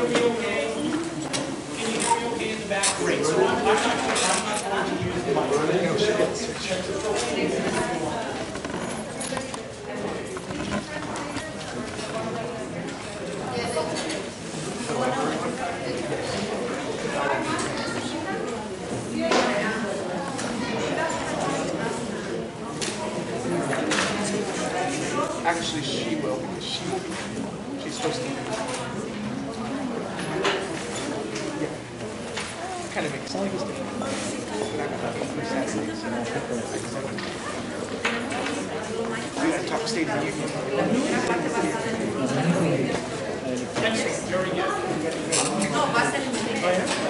hear me okay? Can you hear me okay in the back? Great. So I'm not going to use the mic. Actually, she will, because she's supposed to. Yeah. Kind of makes sense. We're not going to have we got to talk State of the Union. Excellent. Very good.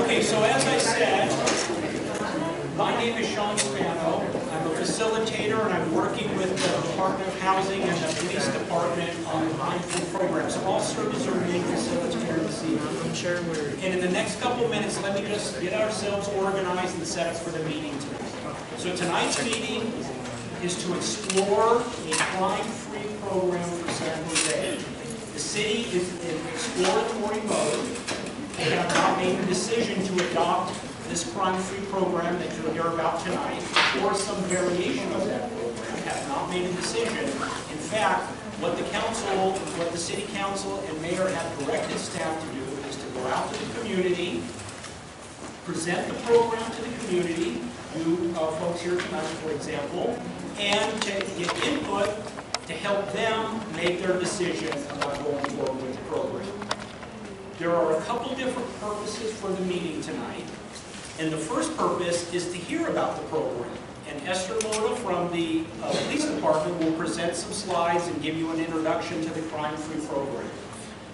Okay, so as I said, my name is Sean Spano. I'm a facilitator, and I'm working with the Department of Housing and the Police Department on the mindful program. So I'll serve as our main facilitator this evening. And in the next couple of minutes, let me just get ourselves organized and set up for the meeting tonight. So tonight's meeting is to explore a crime-free program for San Jose. The city is in exploratory mode. They have not made a decision to adopt this crime-free program that you'll hear about tonight, or some variation of that program, have not made a decision. In fact, what the city council and mayor have directed staff to do is to go out to the community, present the program to the community, you folks here tonight, for example, and to get input to help them make their decision about going forward with the program. There are a couple different purposes for the meeting tonight. And the first purpose is to hear about the program. And Esther Loda from the police department will present some slides and give you an introduction to the crime-free program.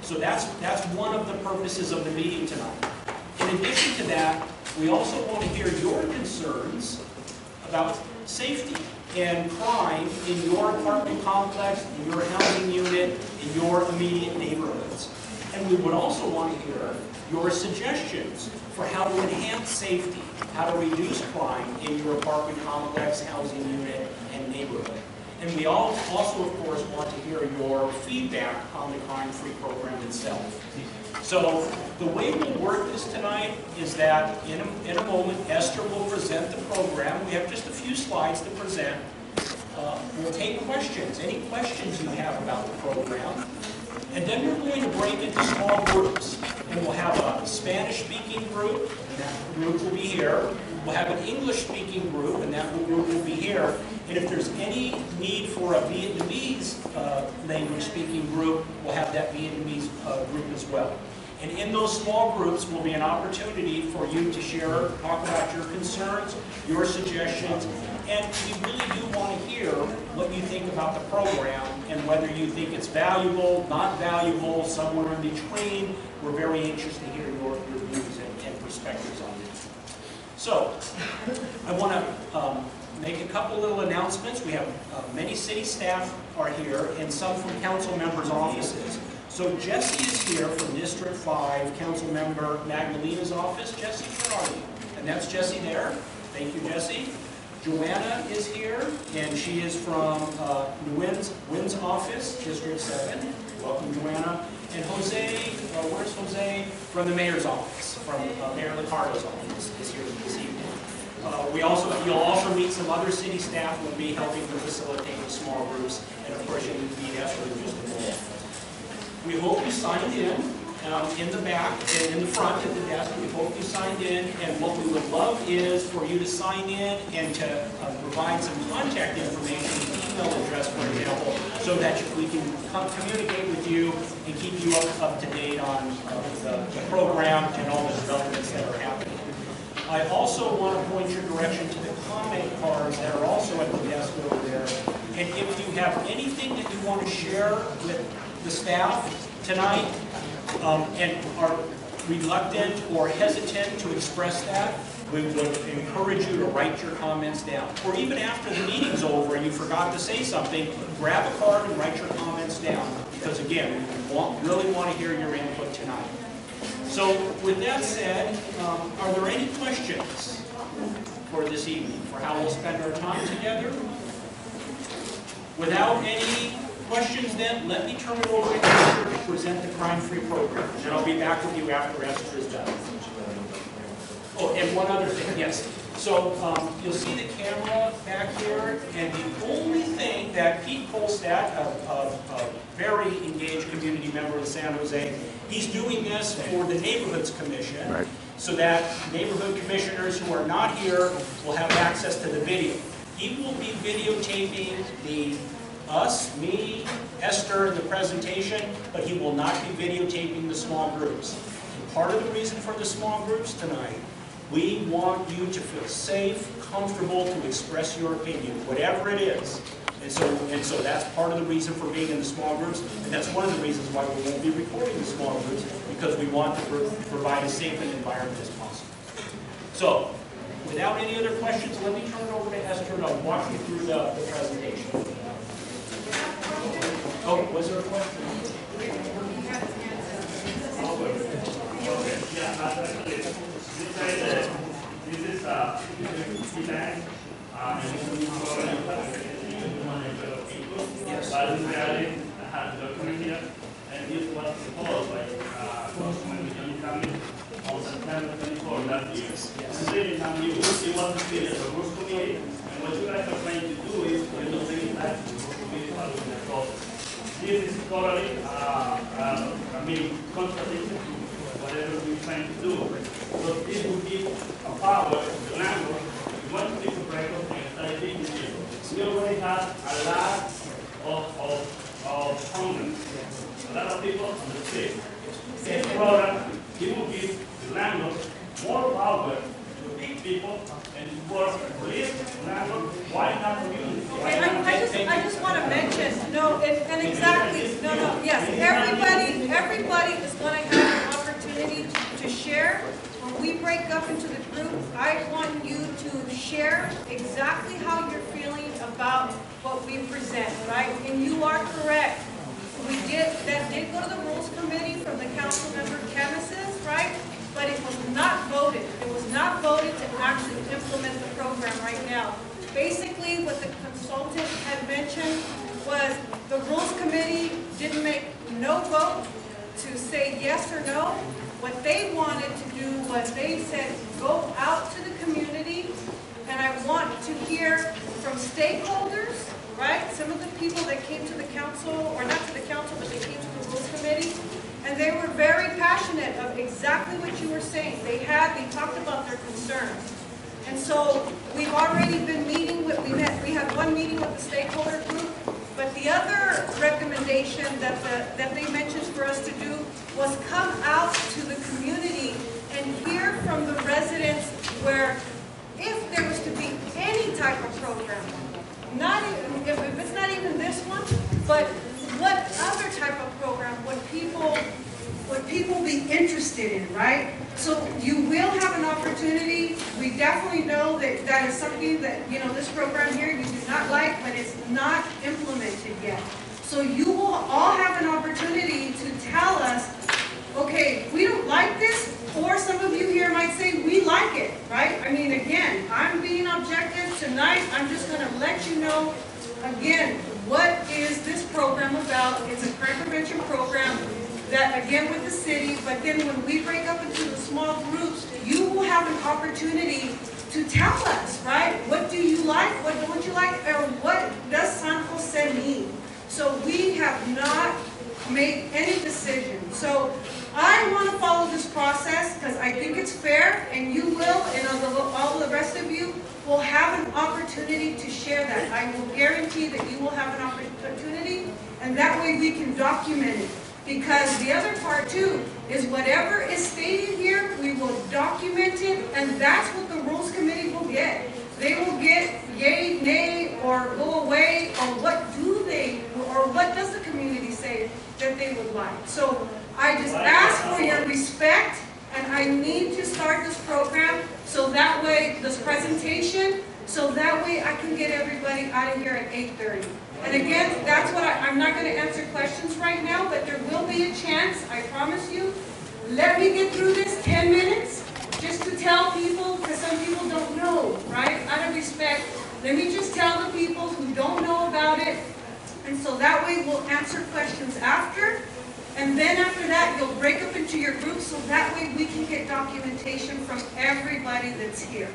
So that's one of the purposes of the meeting tonight. In addition to that, we also want to hear your concerns about safety and crime in your apartment complex, in your housing unit, in your immediate neighborhoods. And we would also want to hear your suggestions for how to enhance safety, how to reduce crime in your apartment complex, housing unit, and neighborhood. And we also, of course, want to hear your feedback on the crime-free program itself. So the way we'll work this tonight is that in a moment, Esther will present the program. We have just a few slides to present. We'll take questions, any questions you have about the program. And then we're going to break into small groups. And we'll have a Spanish-speaking group, and that group will be here. We'll have an English-speaking group, and that group will be here. And if there's any need for a Vietnamese language-speaking group, we'll have that Vietnamese group as well. And in those small groups will be an opportunity for you to share, talk about your concerns, your suggestions, and we really do want to hear what you think about the program and whether you think it's valuable, not valuable, somewhere in between. We're very anxious to hear your views and perspectives on this. So, I want to make a couple little announcements. We have many city staff are here and some from council members' offices. So Jesse is here from District 5, Council Member Magdalena's office. Jesse, where are you? And that's Jesse there. Thank you, Jesse. Joanna is here, and she is from Wynn's office, District 7. Welcome, Joanna. And Jose, where's Jose? From the mayor's office, from Mayor Licardo's office, is here this evening. You'll also meet some other city staff who will be helping to facilitate the small groups, and of course you'll meet Esther in just a moment. We hope you signed in the back and in the front at the desk. We hope you signed in, and what we would love is for you to sign in and to provide some contact information, email address, for example, so that we can communicate with you and keep you up to date on the program and all the developments that are happening. I also want to point your direction to the comment cards that are also at the desk over there. And if you have anything that you want to share with the staff tonight and are reluctant or hesitant to express that, we would encourage you to write your comments down. Or even after the meeting's over and you forgot to say something, grab a card and write your comments down. Because again, we really want to hear your input tonight. So with that said, are there any questions for this evening, for how we'll spend our time together? Without any questions then, let me turn it over to Esther to present the crime-free program. And then I'll be back with you after Esther is done. Oh, and one other thing, yes. So you'll see the camera back here, and the only thing that Pete Kolstad, a very engaged community member of San Jose, he's doing this for the Neighborhoods Commission, right, so that neighborhood commissioners who are not here will have access to the video. He will be videotaping us, me, Esther, and the presentation, but he will not be videotaping the small groups. And part of the reason for the small groups tonight, we want you to feel safe, comfortable to express your opinion, whatever it is. And so that's part of the reason for being in the small groups, and that's one of the reasons why we won't be recording the small groups, because we want to provide as safe an environment as possible. So, without any other questions, let me turn it over to Esther to walk you through the presentation. Oh, was there a question? This is event, Yes. I had the document here, and this was proposed by Councilman Cunningham on September 24 last year. It's really not new. It was created as a rules committee, and what you guys are trying to do is you don't bring it back to the rules committee following the process. This is totally, contradictory to whatever we're trying to do. So this would give a power to the landlord. We want to take a break of and start taking it. We already have a lot of homeless, a lot of people on the street. This program, it will give the landlord more power to big people and to work police, landlord, why not community? I just want to mention, and exactly, yes, everybody is going to have an opportunity to share. When we break up into the groups, I want you to share exactly how you're feeling about what we present, right? And you are correct. That did go to the Rules Committee from the council member canvases, right? But it was not voted. It was not voted to actually implement the program right now. Basically, what the consultant had mentioned was the Rules Committee didn't make no vote to say yes or no. What they wanted to do was they said, go out to the community, and I want to hear from stakeholders, right? Some of the people that came to the council, or not to the council, but they came to the Rules Committee, and they were very passionate of exactly what you were saying. They talked about their concerns. And so we've already been meeting with, we had one meeting with the stakeholder group, but the other recommendation that they mentioned for us to do was come out to the community and hear from the residents where if there was to be any type of program, not even, if it's not even this one, but what other type of program would people be interested in, right? So you will have an opportunity. We definitely know that that is something that, this program here you do not like, but it's not implemented yet. So you will all have an opportunity to tell us, okay, we don't like this, or some of you here might say, we like it, right? I mean, again, I'm being objective tonight. I'm just going to let you know, again, what is this program about? It's a crime prevention program that, again, with the city, but then when we break up into the small groups, you will have an opportunity to tell us, right? What do you like? What don't you like? Or what does San Jose mean? So we have not made any decision. So I want to follow this process because I think it's fair, and you will, and all the rest of you will have an opportunity to share that. I will guarantee that you will have an opportunity, and that way we can document it. Because the other part too is whatever is stated here, we will document it, and that's what the Rules Committee will get. They will get yay, nay, or go away, or what does the community say that they would like. So I just ask for your respect, and I need to start this program so that way, this presentation, so that way I can get everybody out of here at 8:30. And again, that's what I'm not going to answer questions right now, but there will be a chance, I promise you. Let me get through this 10 minutes just to tell people, because some people don't know, right? Out of respect, let me just tell the people who don't know about it. and so that way we'll answer questions after, and then after that, you'll break up into your groups, so that way we can get documentation from everybody that's here,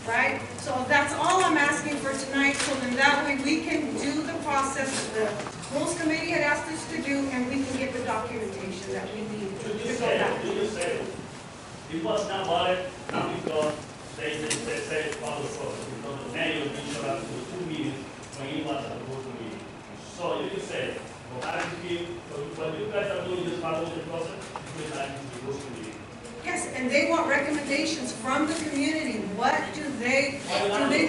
right? So that's all I'm asking for tonight, so then that way we can do the process that the rules committee had asked us to do, and we can get the documentation that we need to go back. You just said, it was not valid, not because they said follow the process, because the mayor didn't show up to the 2 meetings when he was at the board meeting. So you just said, well, I feel, what you guys are doing is follow the process, because I need to go to the meeting. Yes, and they want recommendations from the community. What do they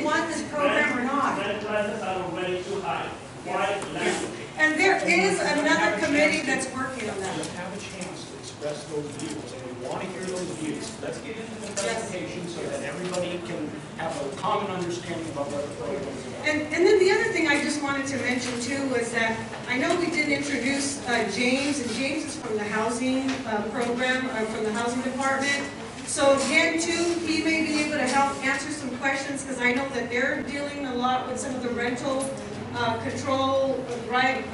want this program or not? Rent prices are already too high. Why not? And there is another committee that's working on that. Just have a chance to express those views, and we want to hear those views. Let's get into the presentation so that everybody can have a common understanding about what the program is about. And then the other thing I just wanted to mention too was that I know we did introduce James, and James is from the housing program, from the housing department. So again too, he may be able to help answer some questions, because I know that they're dealing a lot with some of the rental control, right,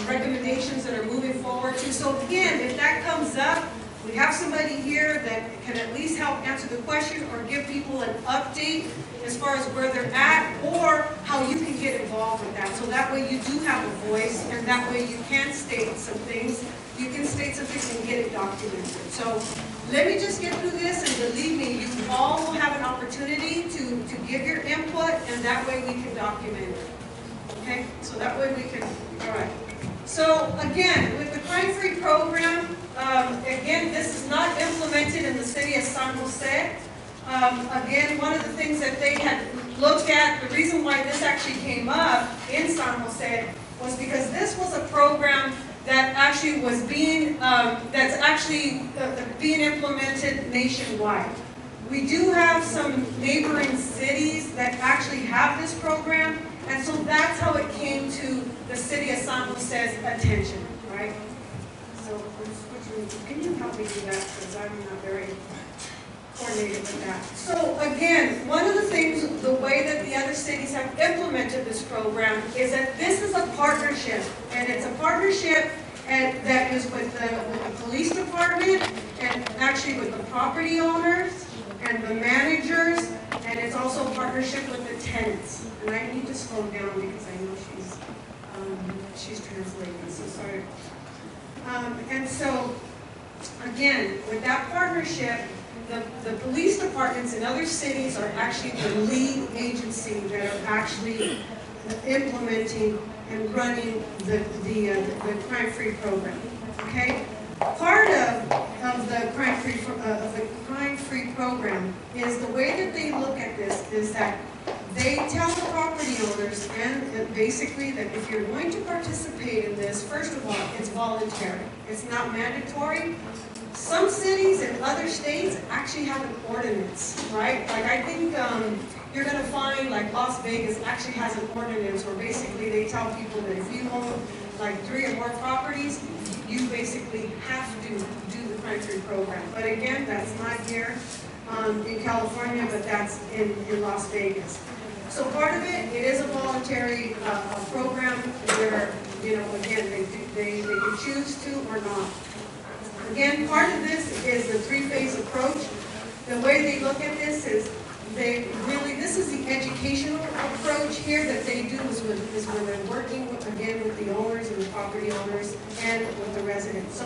recommendations that are moving forward too. So again, if that comes up, we have somebody here that can at least help answer the question or give people an update as far as where they're at or how you can get involved with that. So that way you do have a voice, and that way you can state some things. You can state some things and get it documented. So let me just get through this, and believe me, you all will have an opportunity to give your input, and that way we can document it. Okay, so that way we can, all right. So again, with the crime-free program, again, this is not implemented in the city of San Jose. Again, one of the things that they had looked at, the reason why this actually came up in San Jose was because this was a program that actually was being, being implemented nationwide. We do have some neighboring cities that actually have this program, and so that's how it came to the city of San Jose's attention, right? So, can you help me do that, because I'm not very coordinated with that. So again, one of the things, the way that the other cities have implemented this program is that this is a partnership, and it's a partnership that is with the police department, and actually with the property owners and the managers, and it's also a partnership with the tenants. And I need to slow down because I know she's translating, so sorry. And so, again, with that partnership, the police departments in other cities are actually the lead agency that are actually implementing and running the crime-free program. Okay, part of the crime-free program is the way that they look at this is that they tell the property owners and basically that if you're going to participate in this, first of all, it's voluntary. It's not mandatory. Some cities and other states actually have an ordinance, right? Like I think you're going to find like Las Vegas actually has an ordinance where basically they tell people that if you own like 3 or more properties, you basically have to do the crime-free program. But again, that's not here in California, but that's in Las Vegas. So part of it is a voluntary program where, you know, again, they can choose to or not. Again, part of this is the 3-phase approach. The way they look at this is this is the educational approach here that they do is when they're working with, again, with the owners and the property owners and with the residents. So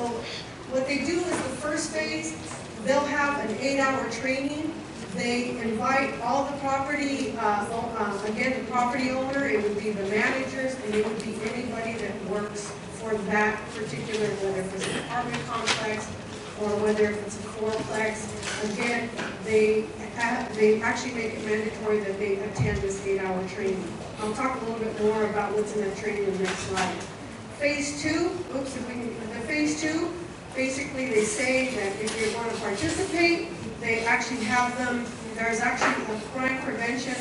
what they do is the first phase, they'll have an 8-hour training. They invite all the property, again, the property owner, it would be the managers, and it would be anybody that works for that particular, whether it's an apartment complex or whether it's a fourplex. Again, they actually make it mandatory that they attend this 8-hour training. I'll talk a little bit more about what's in that training in the next slide. Phase 2, phase 2, basically they say that if you're going to participate, they actually have them, there's actually a crime prevention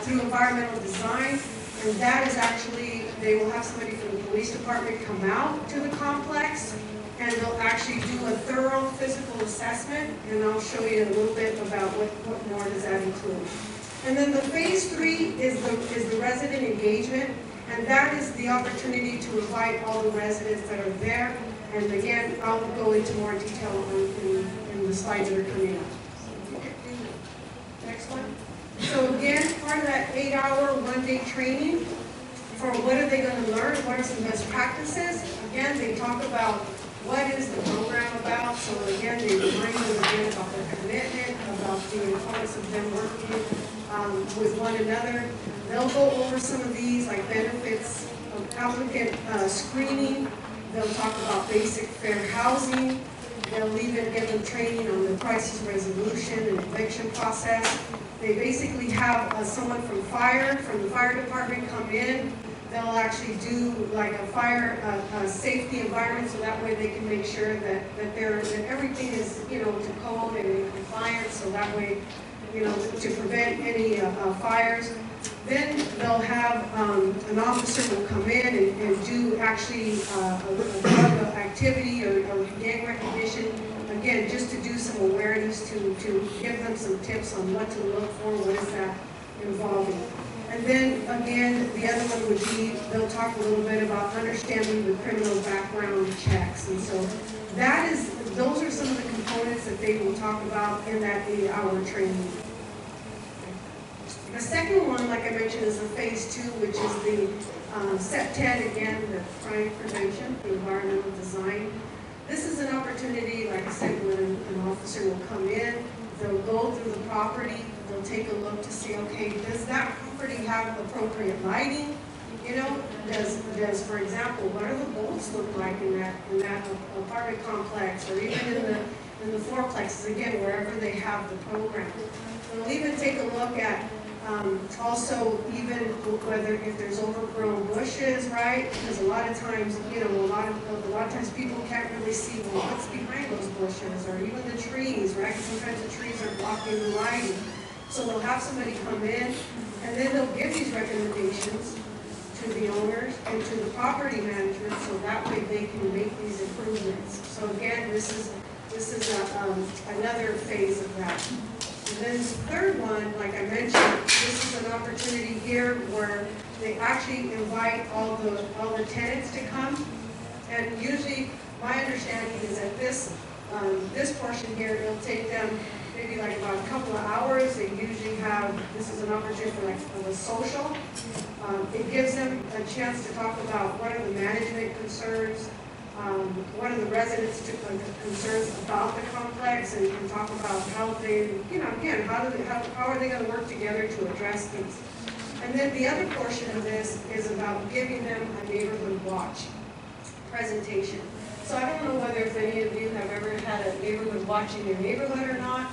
through environmental design, and that is actually, they will have somebody from the police department come out to the complex, and they'll actually do a thorough physical assessment, and I'll show you a little bit about what more does that include. And then the phase 3 is the resident engagement, And that is the opportunity to invite all the residents that are there. And again, I'll go into more detail in the slides that are coming up. Next one. So again, part of that 8-hour, one-day training, for what are they going to learn, what are some best practices. Again, they talk about what is the program about. So again, they remind them again about their commitment, about the importance of them working with one another. They'll go over some of these, like benefits of applicant screening. They'll talk about basic fair housing. They'll even give them training on the crisis resolution and eviction process. They basically have someone from the fire department come in. They'll actually do like a fire safety environment, so that way they can make sure that everything is, you know, to code and in compliance, so that way, you know, to prevent any fires. Then they'll have an officer will come in and do actually a drug activity or gang recognition, again, just to do some awareness, to give them some tips on what to look for, what is that involving. And then again, the other one would be, they'll talk a little bit about understanding the criminal background checks. And so those are some of the components that they will talk about in that 8-hour training. The second one, like I mentioned, is a phase 2, which is the SEP 10, again, the crime prevention, the environmental design. This is an opportunity, like I said, when an officer will come in, they'll go through the property, they'll take a look to see, okay, does that property have appropriate lighting? You know, does for example, what do the bolts look like in that apartment complex, or even in the fourplexes, again, wherever they have the program. They'll even take a look at also even whether if there's overgrown bushes, right? Because a lot of times, you know, a lot of times people can't really see, well, what's behind those bushes, or even the trees, right? Because sometimes the trees are blocking the lighting. So they'll have somebody come in, and then they'll give these recommendations to the owners and to the property management, so that way they can make these improvements. So again, this is another phase of that. And then the third one, like I mentioned, this is an opportunity here where they actually invite all the tenants to come. And usually, my understanding is that this portion here, it'll take them maybe like about a couple of hours. They usually have, this is an opportunity for like a social. It gives them a chance to talk about what are the management concerns, what are the residents' concerns about the complex, and talk about how they, you know, again, how are they going to work together to address these. And then the other portion of this is about giving them a neighborhood watch presentation. So I don't know whether if any of you have ever had a neighborhood watch in your neighborhood or not,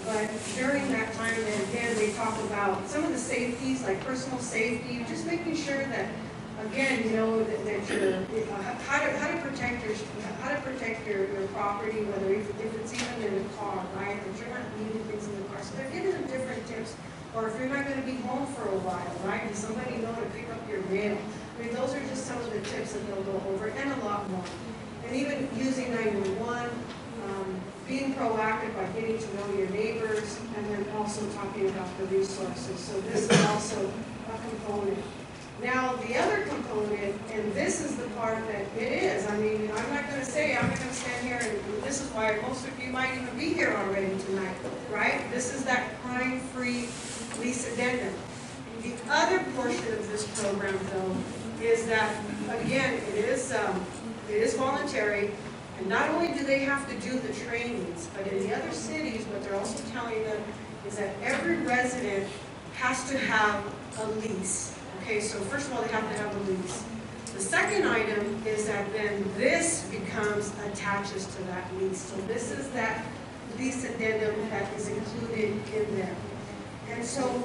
but during that time, again, they talk about some of the safeties, like personal safety, just making sure that, again, you know, that you're, how to protect your property, whether if it's even in the car, right? That you're not leaving things in the car. So they're giving them different tips. Or if you're not going to be home for a while, right? Does somebody know to pick up your mail? I mean, those are just some of the tips that they'll go over, and a lot more. And even using 911, being proactive by getting to know your neighbors, and then also talking about the resources. So this is also a component. Now, the other component, and this is the part that it is, I mean, I'm not going to stand here, and this is why most of you might even be here already tonight, right? This is that crime-free lease addendum. The other portion of this program, though, is that, again, it is voluntary, and not only do they have to do the trainings, but in the other cities, what they're also telling them is that every resident has to have a lease. Okay, so first of all, they have to have a lease. The second item is that then this becomes attaches to that lease. So this is that lease addendum that is included in there. And so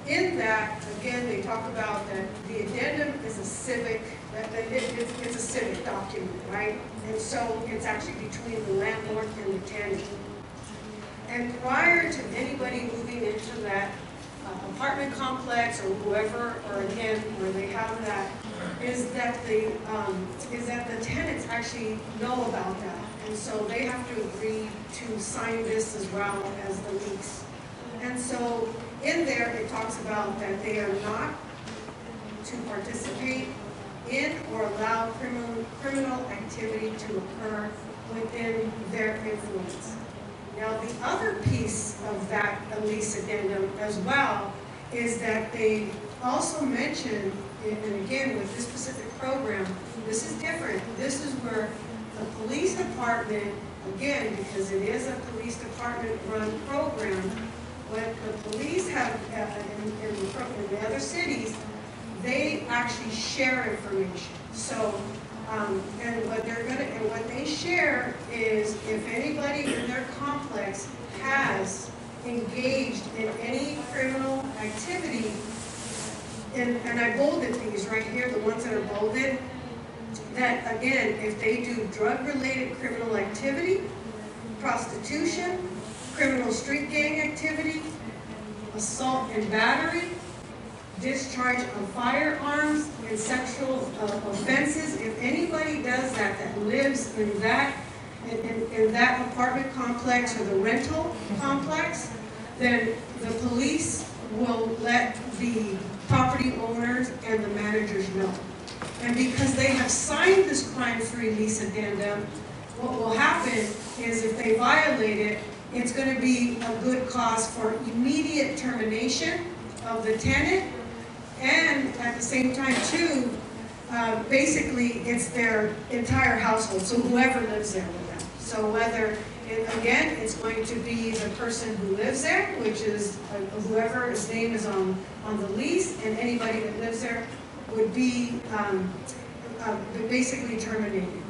in that, again, they talk about that the addendum is a civic, it's a civic document, right? And so it's actually between the landlord and the tenant. And prior to anybody moving into that apartment complex or whoever, or again, where they have that, is that the tenants actually know about that. And so they have to agree to sign this as well as the lease. And so in there, it talks about that they are not to participate in or allow criminal activity to occur within their influence. Now, the other piece of that lease addendum as well is that they also mention, and again with this specific program, this is different. This is where the police department, again, because it is a police department run program, when the police have, in the other cities, they actually share information. So, and what they share is if anybody in their complex has engaged in any criminal activity, and I bolded these right here, the ones that are bolded, that again, if they do drug-related criminal activity, prostitution, criminal street gang activity, assault and battery, discharge of firearms, and sexual offenses, if anybody does that, that lives in that apartment complex or the rental complex, then the police will let the property owners and the managers know. And because they have signed this crime-free lease addendum, what will happen is if they violate it, it's going to be a good cause for immediate termination of the tenant, and at the same time too, basically it's their entire household, so whoever lives there with them. So whether, again, it's going to be the person who lives there, which is whoever his name is on the lease, and anybody that lives there would be basically terminated.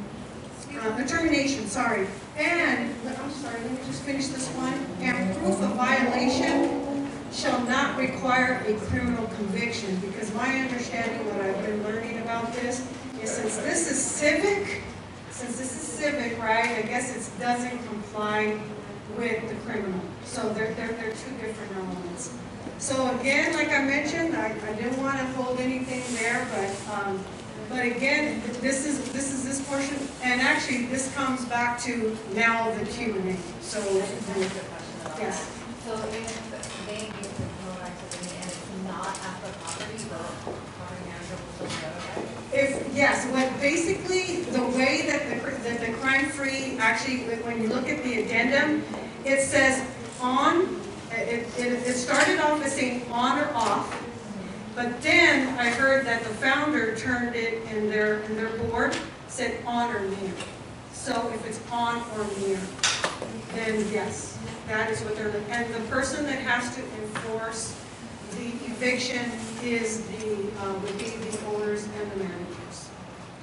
Termination, sorry. And, I'm sorry, let me just finish this one. And proof of violation shall not require a criminal conviction, because my understanding, what I've been learning about this, is since this is civic, right, I guess it doesn't comply with the criminal. So they're two different elements. So again, like I mentioned, I didn't want to hold anything there, but again, this is this portion, and actually this comes back to now the Q&A. So yes. So if they engage in criminal activity and it's not at the property, the property manager will still notify? If yes, what basically the way that the crime-free, actually when you look at the addendum, it says on. It started off as saying on or off, but then I heard that the founder turned it in their board, said on or near. So if it's on or near, then yes, that is what they're looking. And the person that has to enforce the eviction is would be the owners and the managers.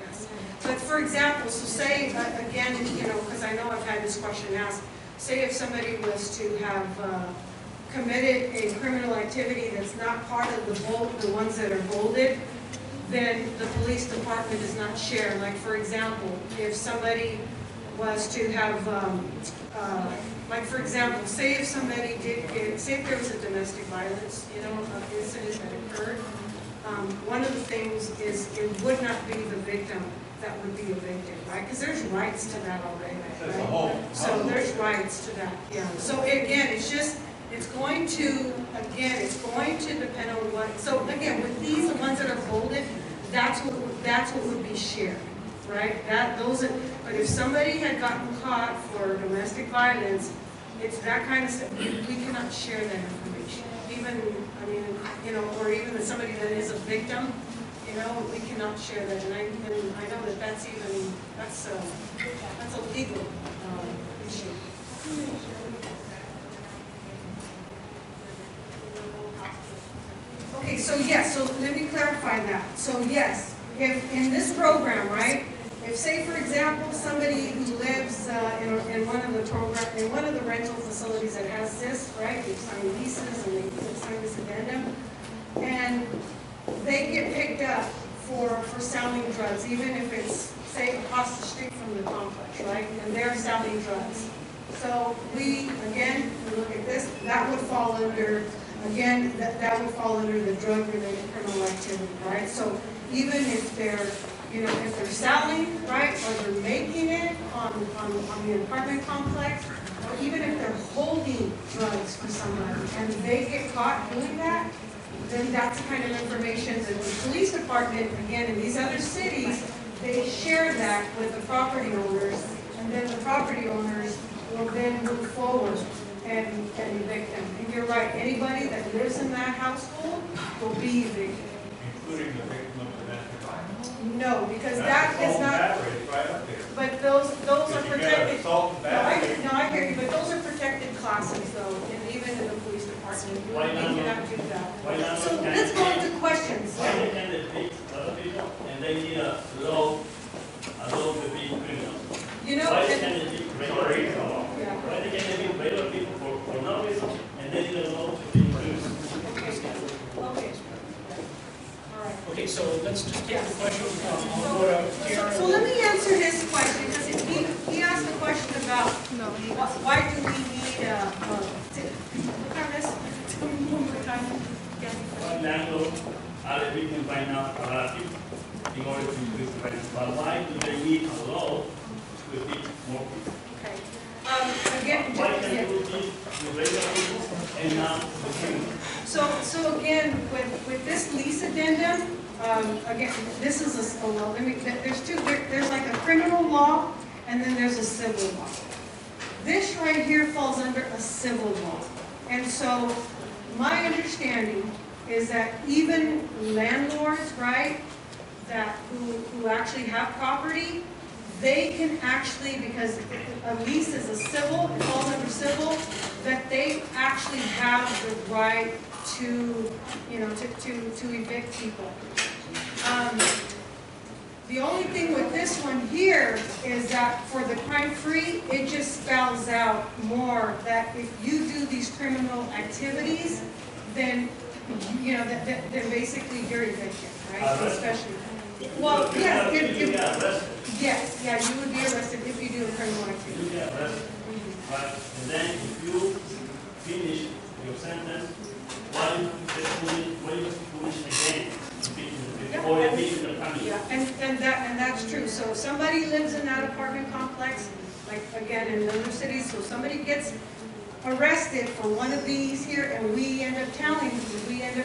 Yes. But for example, so say again, because I know I've had this question asked. Say if somebody was to have committed a criminal activity that's not part of the ones that are bolded, then the police department does not share. Like for example, if somebody was to have, like for example, say if somebody say if there was a domestic violence, incident that occurred, one of the things is it would not be the victim that would be evicted, right? Because there's rights to that already, right? So there's rights to that, yeah. So again, it's going to depend on what, so again, with these, the ones that are bolded, that's what would be shared, right? But if somebody had gotten caught for domestic violence, it's that kind of stuff, we cannot share that information. Even, or even somebody that is a victim, we cannot share that. And I know that that's a legal issue. Okay, so yes, so let me clarify that. So yes, if in this program, right, if say for example somebody who lives in one of the rental facilities that has this, right, they've signed leases and they've signed this addendum, and they get picked up for selling drugs, even if it's say across the street from the complex, right, and they're selling drugs. So we look at this, that would fall under. Again, that would fall under the drug-related criminal activity, right? So even if they're, if they're selling, right, or they're making it on the apartment complex, or even if they're holding drugs for somebody and they get caught doing that, then that's the kind of information that the police department, again, in these other cities, they share that with the property owners, and then the property owners will then move forward and evict them. And you're right, anybody that lives in that household will be evicted. Including the victim of domestic violence. No, because that is not, Battery, right up there. but those are If you got protected. assault and battery. No, I hear you, but those are protected classes though, and even in the police department, Why they not? cannot do that. Why not? So let's go into questions. Why they can evict other people and they need a law to be criminal? You know, Why they and- can evict regular people? yeah. Why they can evict regular people for no reason and they need a law to be criminal? Okay. All right. Okay, so let's just take the question from, I'll go to Karen. So let me answer his question, because he asked a question about why do we need one more time? One landlord are evicting right now a lot of people in order to increase the rent. But why do they need a law to evict more people? Okay. Again, Why can't you evict the regular people and not the criminals? so again, with this lease addendum, again, this is a law. There's like a criminal law, and then there's a civil law. This right here falls under a civil law. And so my understanding is that even landlords, right, who actually have property, they can actually, because a lease is a civil, it falls under civil, that they actually have the right to, to evict people. The only thing with this one here is that for the crime-free, it just spells out more that if you do these criminal activities, then, then basically you're evicted, right? Especially. Well, yes, You get arrested. yes, yeah, you would be arrested if you do a criminal You activity. get arrested. Right? And then if you finish your sentence, why you finish again? Or you finish the family? Yeah, and that's true. So if somebody lives in that apartment complex, like again in other cities, so somebody gets arrested for one of these here, and we end up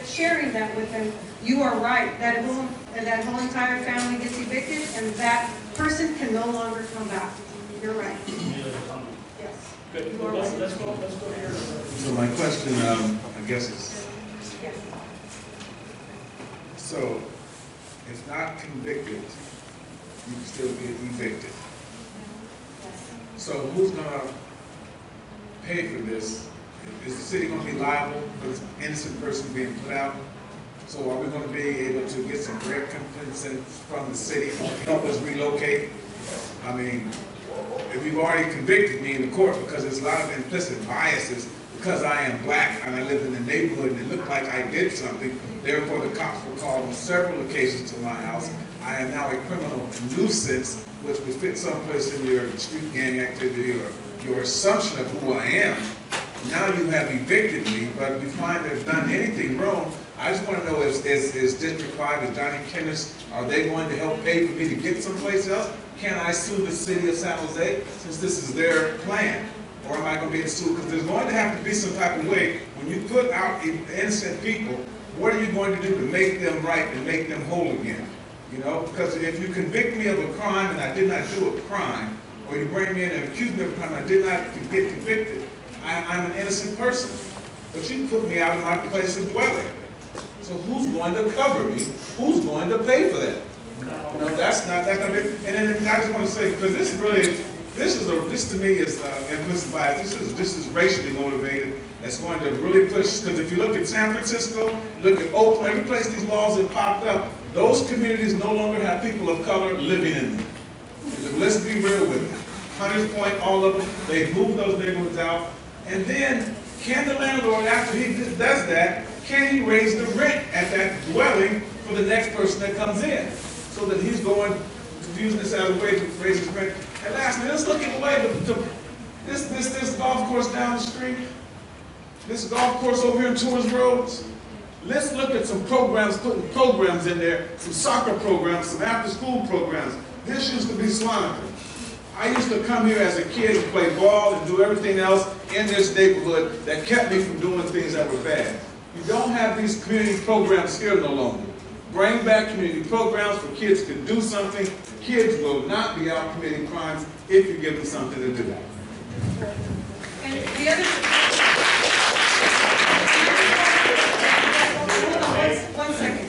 sharing that with them, you are right. That whole entire family gets evicted, and that person can no longer come back. You're right. Yes. Good, You are let's right. go here. So my question, I guess is, Yes. so if not convicted, you can still get evicted. So who's gonna pay for this? Is the city gonna be liable for this innocent person being put out? So are we gonna be able to get some recompense from the city to help us relocate? I mean, if you've already convicted me in the court because there's a lot of implicit biases, because I am black and I live in the neighborhood and it looked like I did something, therefore the cops were called on several occasions to my house. I am now a criminal nuisance, which would fit someplace in your street gang activity or your assumption of who I am. Now you have evicted me, but if you find they've done anything wrong, I just want to know, is District 5, is Johnny Kenneth, are they going to help pay for me to get someplace else? Can I sue the city of San Jose since this is their plan? Or am I going to be sued? Because there's going to have to be some type of way, when you put out innocent people, what are you going to do to make them right and make them whole again? You know, because if you convict me of a crime and I did not do a crime, or you bring me in and accuse me of a crime and I did not get convicted, I'm an innocent person. But you put me out of my place of dwelling. So who's going to cover me? Who's going to pay for that? No, that's not be. And then I just want to say, because this to me is implicit bias. This is racially motivated. That's going to really push. Because if you look at San Francisco, look at Oakland, every place these laws have popped up, those communities no longer have people of color living in them. Let's be real with it. Hunters Point, all of them, they've moved those neighborhoods out. And then, can the landlord, after he does that, can he raise the rent at that dwelling for the next person that comes in? So that he's going to use this as a way to raise his rent. And lastly, let's look at the way this golf course down the street, this golf course over here in Tours Roads. Let's look at some programs, putting programs in there, some soccer programs, some after-school programs. This used to be Slonica. I used to come here as a kid and play ball and do everything else in this neighborhood that kept me from doing things that were bad. You don't have these community programs here no longer. Bring back community programs for kids to do something. Kids will not be out committing crimes if you give them something to do. And the other. Hold on, 1 second.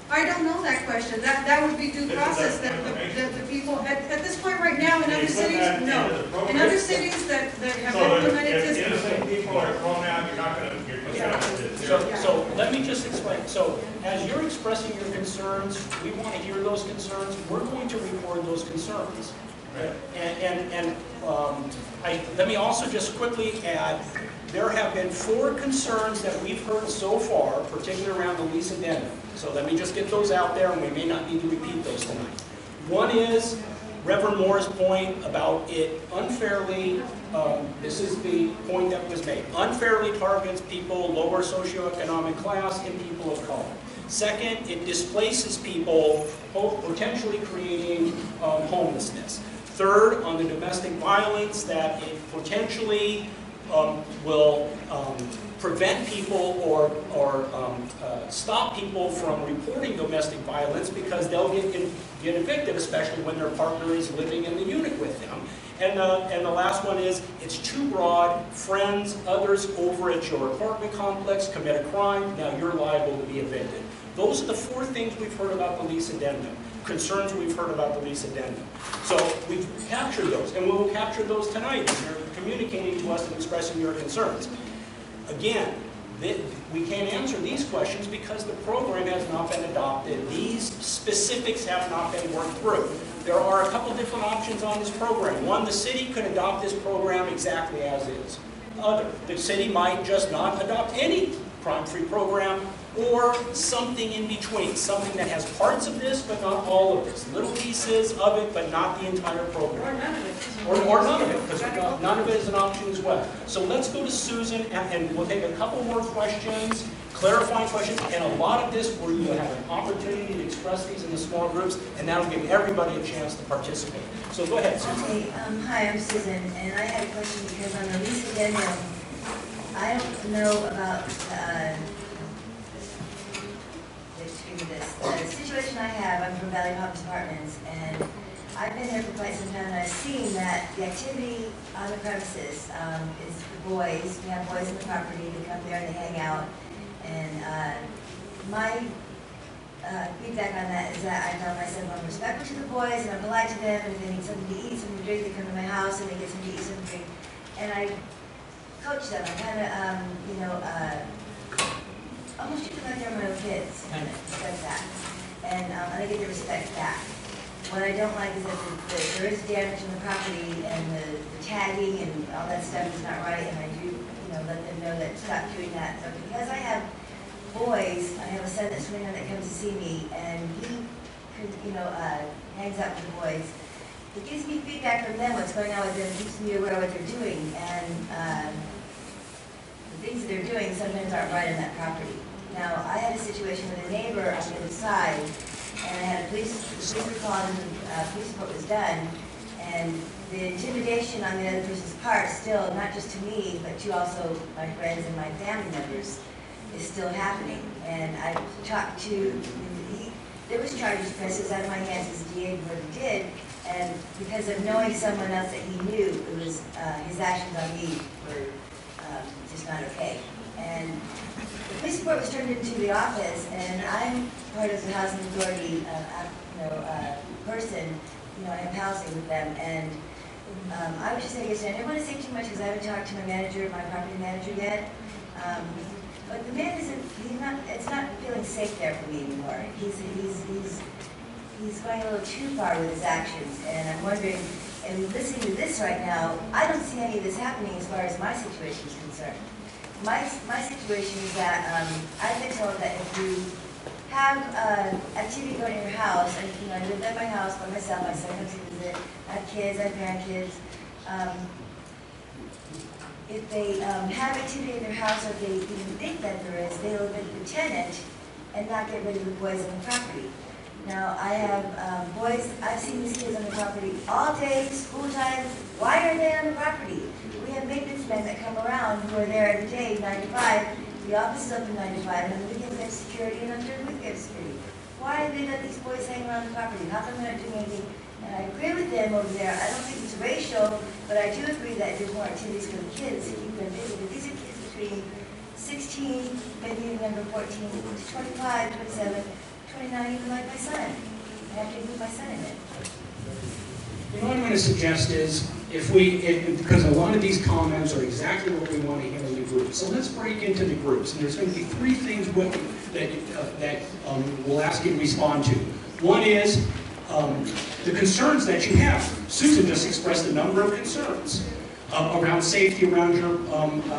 I don't know that question. That would be due process that the people, at this point right now in other cities, no. In other cities that have implemented this. If innocent people are thrown out, you're not gonna, So let me just explain. So as you're expressing your concerns, we want to hear those concerns. We're going to record those concerns. Let me also just quickly add, there have been 4 concerns that we've heard so far, particularly around the lease addendum. So let me just get those out there, and we may not need to repeat those tonight. One is Reverend Moore's point about it unfairly, this is the point that was made, unfairly targets people lower socioeconomic class and people of color. Second, it displaces people, potentially creating homelessness. Third, on the domestic violence, that it potentially will prevent people or stop people from reporting domestic violence because they'll get evicted, especially when their partner is living in the unit with them. And the last one is, it's too broad. Friends, others over at your apartment complex commit a crime, now you're liable to be evicted. Those are the 4 things we've heard about the lease addendum, concerns we've heard about the lease addendum. So we've captured those, and we will capture those tonight as you're communicating to us and expressing your concerns. Again, we can't answer these questions because the program has not been adopted. These specifics have not been worked through. There are a couple different options on this program. One, the city could adopt this program exactly as is. The city might just not adopt any crime-free program, or something in between, something that has parts of this but not all of this, little pieces of it but not the entire program. Or none of it. Or none of it, because none of it is an option as well. So let's go to Susan, and we'll take a couple more questions, clarifying questions, and a lot of this where you have an opportunity to express these in the small groups, and that'll give everybody a chance to participate. So go ahead, Susan. Okay, hi, I'm Susan, and I had a question because on the lease addendum, I don't know about the situation I have. I'm from Valley Homes Apartments, and I've been there for quite some time, and I've seen that the activity on the premises is the boys. We have boys in the property. They come there and they hang out. And my feedback on that is that I found myself I'm respectful to the boys, and I'm polite to them. And if they need something to eat, something to drink, they come to my house and they get something to eat, something to drink. And I coach them. I kind of, almost treat them like they're my own kids, kind of, like that. And I get the respect back. What I don't like is that there is damage in the property, and the tagging and all that stuff is not right, and I do, let them know that stop doing that. So because I have boys, I have a son that's 29 that comes to see me, and he, hangs out with the boys. It gives me feedback from them, what's going on with them, keeps me aware of what they're doing, and the things that they're doing sometimes aren't right on that property. Now, I had a situation with a neighbor on the other side, and I had a police call, and the police report was done, and the intimidation on the other person's part still, not just to me, but to also my friends and my family members, is still happening. And I talked to, there was charges pressed, it was out of my hands as DA what he did, and because of knowing someone else that he knew, it was his actions on me were just not okay. And the police report was turned into the office, and I'm part of the housing authority person. I have housing with them, and I was just saying yesterday, I didn't want to say too much because I haven't talked to my property manager yet. But the man it's not feeling safe there for me anymore. He's going a little too far with his actions, and I'm wondering, and listening to this right now, I don't see any of this happening as far as my situation is concerned. My situation is that I've been told that if you have activity going in your house, and I live at my house by myself, my son comes to visit, I have kids, I have grandkids. If they have activity in their house, or if they even think that there is, they'll evict the tenant and not get rid of the boys on the property. Now, I have boys, I've seen these kids on the property all day, school time. Why are they on the property? We have maintenance businessmen that come around who are there every day, 9 to 5. The office is open 9 to 5, and on the weekends they have security, and on during the week they have security. Why do they let these boys hang around the property? How come they're not doing anything? And I agree with them over there. I don't think it's racial, but I do agree that there's more activities for the kids to keep them busy. But these are kids between 16, maybe number 14, to 25, 27, 29, even like my son. I have to include my son in it. What I'm going to suggest is, because a lot of these comments are exactly what we want to hear in the groups. So let's break into the groups, and there's going to be 3 things that we'll ask you to respond to. One is the concerns that you have. Susan just expressed a number of concerns around safety around your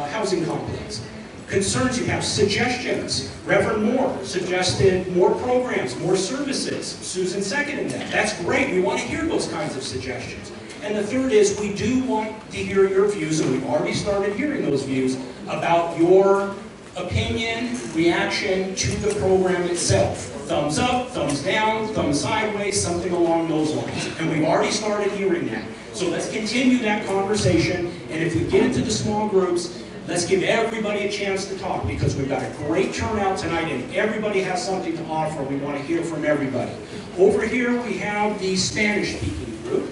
housing complex. Concerns you have, suggestions. Reverend Moore suggested more programs, more services. Susan seconded that. That's great. We want to hear those kinds of suggestions. And the third is we do want to hear your views, and we've already started hearing those views, about your opinion, reaction to the program itself. Thumbs up, thumbs down, thumbs sideways, something along those lines. And we've already started hearing that. So let's continue that conversation, and if we get into the small groups, let's give everybody a chance to talk, because we've got a great turnout tonight and everybody has something to offer. We want to hear from everybody. Over here we have the Spanish-speaking group.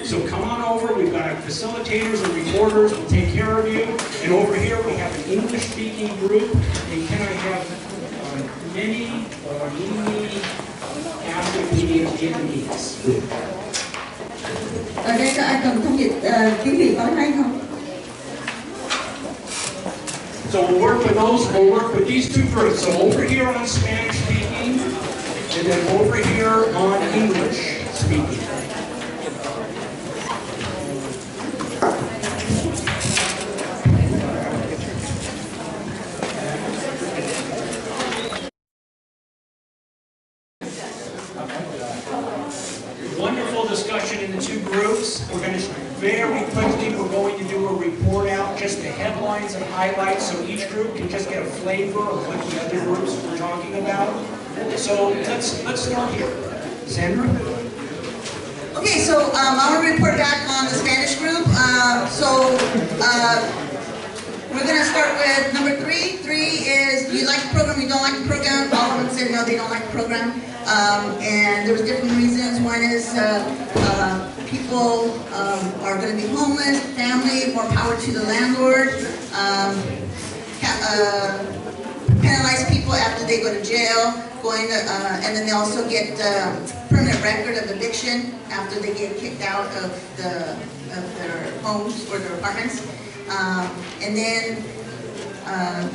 So come on over. We've got our facilitators and reporters will take care of you. And over here we have an English-speaking group. And can I have Minnie or Mimi after the Vietnamese? Ở đây các anh cần thông dịch tiếng Việt có hay không? So we'll work with these 2 groups. So over here on Spanish speaking, and then over here on English speaking. Wonderful discussion in the 2 groups. We're going to very quickly, we're going to do a report out, just the headlines and highlights, so each group can just get a flavor of what the other groups were talking about. So let's start here. Sandra? Okay, so I want to report back on the Spanish group. We're going to start with number 3. 3 is, do you like the program, you don't like the program? All of them said no, they don't like the program. And there was different reasons. One is people are going to be homeless, family, more power to the landlord, penalize people after they go to jail, and then they also get permanent record of eviction after they get kicked out of their homes or their apartments. And then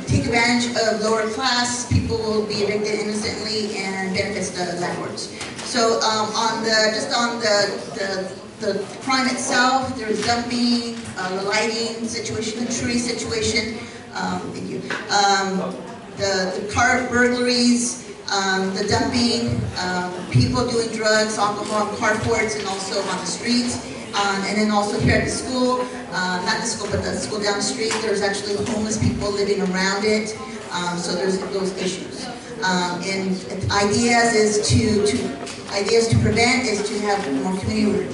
take advantage of lower class people will be evicted innocently and benefits the landlords. So on the crime itself, there's dumping, the lighting situation, the tree situation. Thank you. The car burglaries, the dumping, people doing drugs, alcohol, carports, and also on the streets. And then also here at the school, not the school, but the school down the street, there's actually homeless people living around it. So there's those issues. And ideas to prevent is to have more community,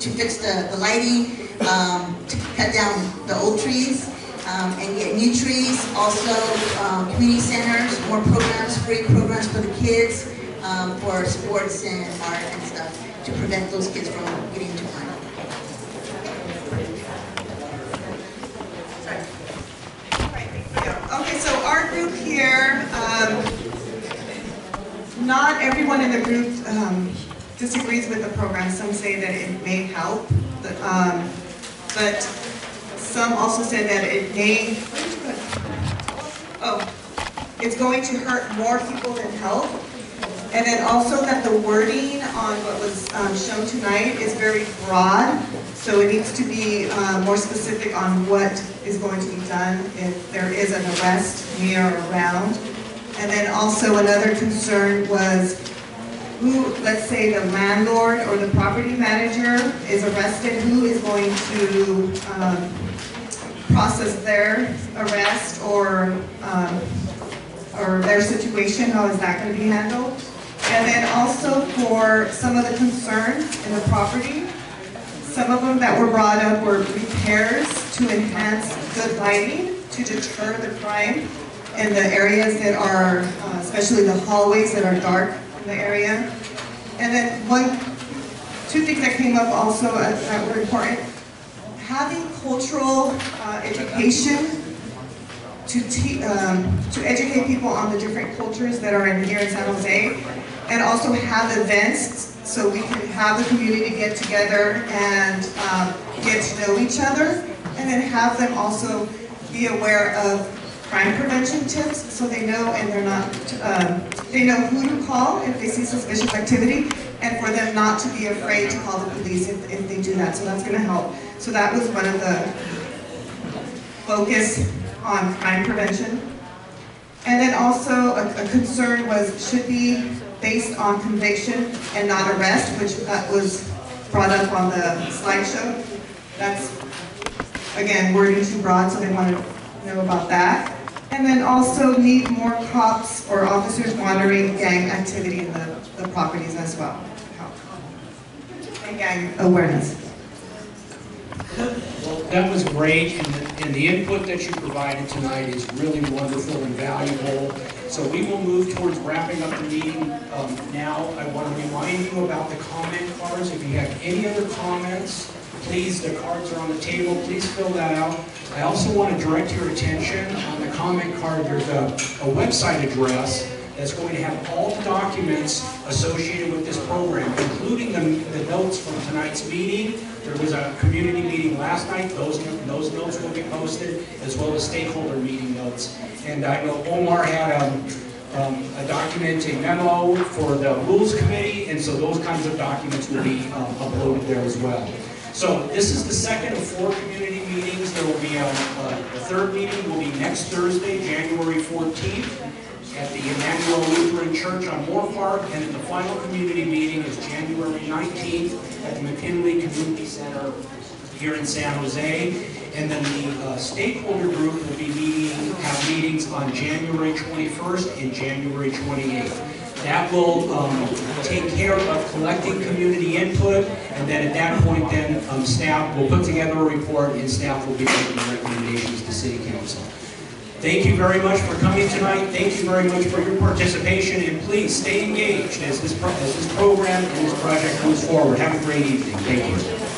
to fix the lighting, to cut down the old trees, and get new trees. Also, community centers, more programs, free programs for the kids, for sports and art and stuff, to prevent those kids from getting into crime. Okay, so our group here, not everyone in the group disagrees with the program. Some say that it may help, but some also said that it may, it's going to hurt more people than help. And then also that the wording on what was shown tonight is very broad, so it needs to be more specific on what is going to be done if there is an arrest near or around. And then also another concern was who, let's say the landlord or the property manager is arrested, who is going to process their arrest or their situation, how is that going to be handled? And then also for some of the concerns in the property, Some of them that were brought up were repairs to enhance good lighting to deter the crime in the areas that are, especially the hallways that are dark in the area. And then two things that came up also that were important, having cultural education to educate people on the different cultures that are here in San Jose, and also have events so we can have the community get together and get to know each other, and then have them also be aware of crime prevention tips so they know and they're not, they know who to call if they see suspicious activity, and for them not to be afraid to call the police if they do that. So that's going to help. So that was one of the focus on crime prevention. And then also a concern should be based on conviction and not arrest, which was brought up on the slideshow. That's, again, wording too broad, so they want to know about that. And then also need more cops or officers monitoring gang activity in the properties as well. And gang awareness. Well, that was great, and the input that you provided tonight is really wonderful and valuable. So we will move towards wrapping up the meeting now. I want to remind you about the comment cards. If you have any other comments, please, the cards are on the table. Please fill that out. I also want to direct your attention on the comment card. There's a website address that's going to have all the documents associated with this program, including the notes from tonight's meeting. There was a community meeting last night. Those notes will be posted, as well as stakeholder meeting notes. And I know Omar had a document, a memo for the Rules Committee, and so those kinds of documents will be uploaded there as well. So this is the second of 4 community meetings. There will be the third meeting will be next Thursday, January 14th. At the Emmanuel Lutheran Church on Moore Park, and then the final community meeting is January 19th at the McKinley Community Center here in San Jose. And then the stakeholder group will be have meetings on January 21st and January 28th. That will take care of collecting community input, and then at that point then staff will put together a report and staff will be making recommendations to City Council. Thank you very much for coming tonight. Thank you very much for your participation, and please stay engaged as this program and this project moves forward. Have a great evening. Thank you.